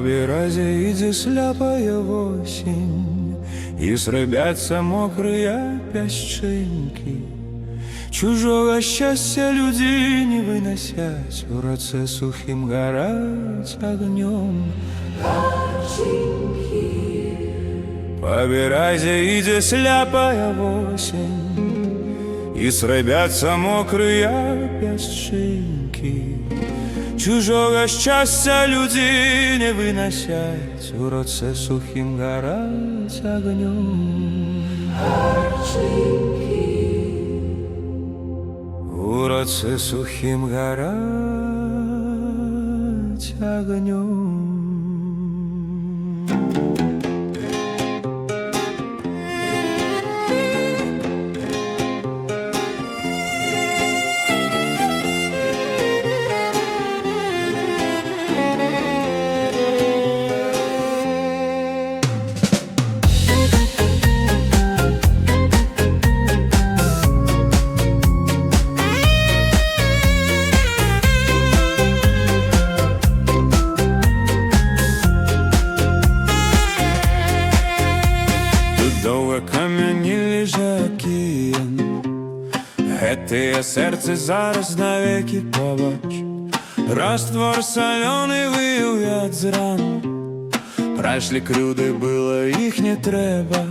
березе іде сляпая осінь, і сребяться мокрые пясчинки. Чужого щастя люди не выносять, у роце сухим горать огнем. По березе іде сляпая осінь, і сребяться мокрые пясчинки. Чужого щастя люди не выносять, у роце сухим горать огнем. У роце сухим горать огнем. Кам'яні лежаки, гэтые сердце зараз навеки побач. Раствор соленый виюв'ят з ран, пройшли крюди, было їх не треба.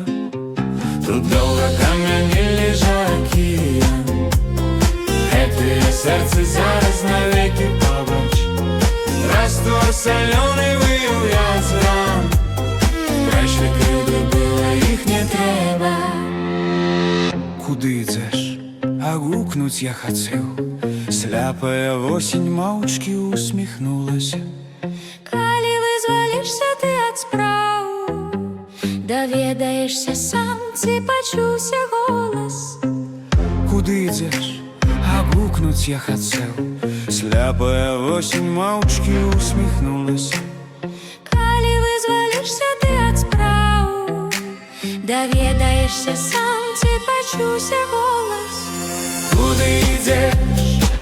Тут довго кам'яні лежаки, гэтые сердце зараз навеки побач. Раствор соленый виюв'ят з ран, пройшли крюди, было їх не треба. Куди йдеш? А гукнуть я хотів. Сляпая осінь мовчки усміхнулася. Калі вызвалішся ты ад спраў, даведаешся сам, ці пачуўся голас. Куди йдеш? А гукнуть я хотів. Сляпая осінь мовчки усміхнулася. Калі вызвалішся ты ад спраў, даведаешся сам, ці пачуўся голас. Куди йдеш?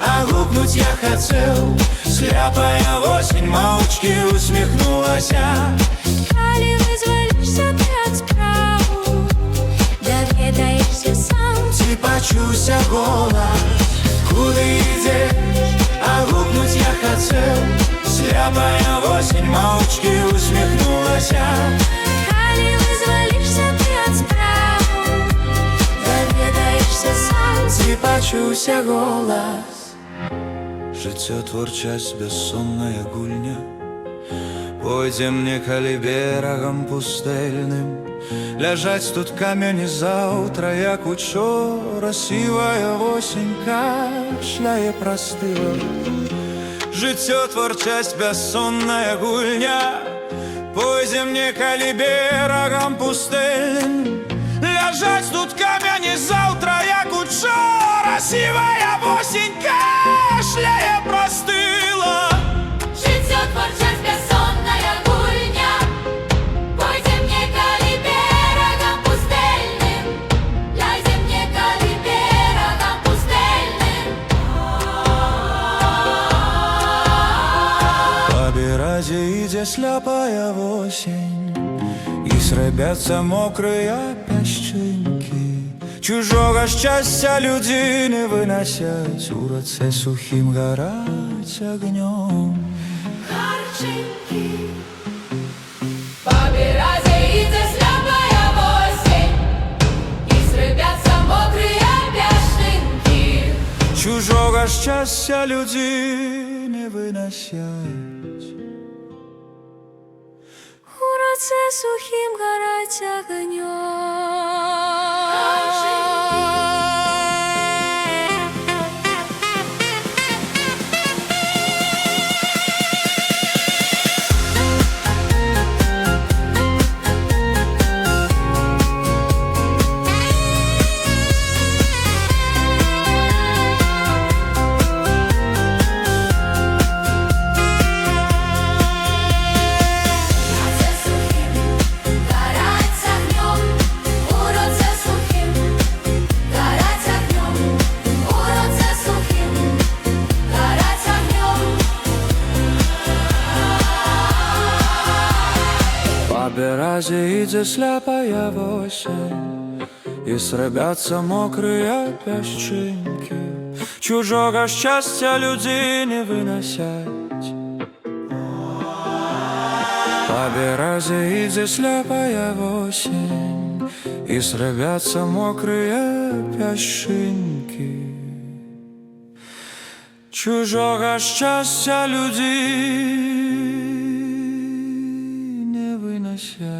А гукнуть я хотів. Сляпая осінь мовчки усміхнулася. Калі вызвалішся ты ад спраў, даведаешся сам, ці пачуўся голас. Куди йдеш? А гукнуть я хотів. Сляпая осінь мовчки усміхнулася. Калі вызвалішся ты ад спраў, даведаешся сам, ці пачуўся голас. Жыццё творчасць, бяссонная гульня. Пойдзем некалі берагам пустэльным, ляжаць тут камені заўтра, як учора. Сівая осень кашляе прастыла. Жыццё творчасць, бяссонная гульня. Пойдзем некалі берагам пустэльным, ляжаць тут камені заўтра, як учора. Сівая осень кашляе прастыла. Жыццё творчасць, бяссонная гульня. Пойдзем некалі берагам пустэльным, ляжем некалі берагам пустэльным. По березе ідзе сляпая осень, і сребяцца мокрыя пясчинки. Чужого щастя люди не выносять, у роце сухим горать огнем. Харченьки. По березе іде сляпая осінь, і сребяться мокрые пясчинки. Чужого щастя люди не выносять, у роце сухим горать огнем. Горать огнем. березе идет сляпая осень, и сребятся мокрые песчинки. Чужого щастя люди не выносять. По березе идет сляпая осень, и сребятся мокрые песчинки. Чужого щастя люди не выносять.